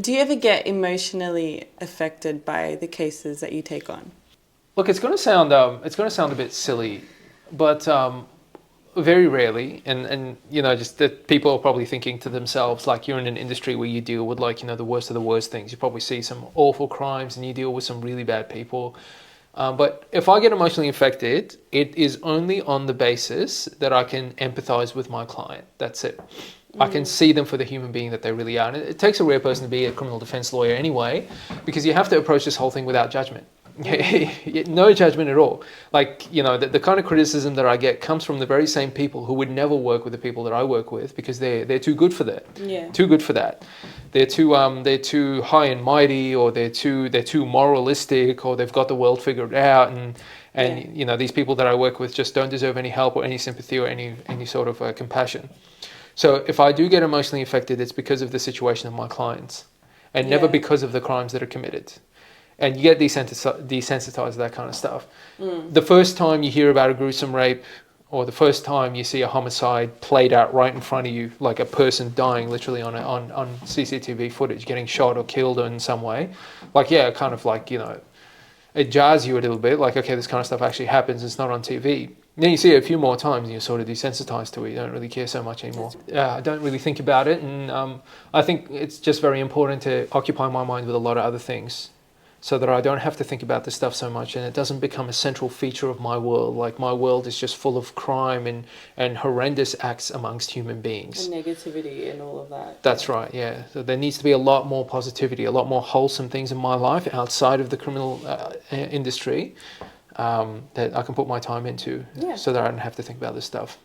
Do you ever get emotionally affected by the cases that you take on? Look, it's going to sound a bit silly, but very rarely, and just that people are probably thinking to themselves, like, you're in an industry where you deal with, like, the worst of the worst things. You probably see some awful crimes and you deal with some really bad people. But if I get emotionally affected, it is only on the basis that I can empathize with my client. That's it. I can see them for the human being that they really are. And it takes a rare person to be a criminal defense lawyer anyway, because you have to approach this whole thing without judgment. No judgment at all. Like, the kind of criticism that I get comes from the very same people who would never work with the people that I work with, because they're too good for that. Yeah. Too good for that. They're too high and mighty, or they're too moralistic, or they've got the world figured out, and these people that I work with just don't deserve any help or any sympathy or any sort of compassion. So if I do get emotionally affected, it's because of the situation of my clients, and never because of the crimes that are committed. And you get desensitized to that kind of stuff. The first time you hear about a gruesome rape, or the first time you see a homicide played out right in front of you, like a person dying literally on CCTV footage, getting shot or killed in some way, kind of like, it jars you a little bit, like, okay, this kind of stuff actually happens, it's not on TV. Then you see it a few more times and you're sort of desensitized to it. You don't really care so much anymore. I don't really think about it, and I think it's just very important to occupy my mind with a lot of other things, so that I don't have to think about this stuff so much, and it doesn't become a central feature of my world. Like, my world is just full of crime and horrendous acts amongst human beings. And negativity and all of that. That's right, yeah. So there needs to be a lot more positivity, a lot more wholesome things in my life outside of the criminal industry that I can put my time into, so that I don't have to think about this stuff.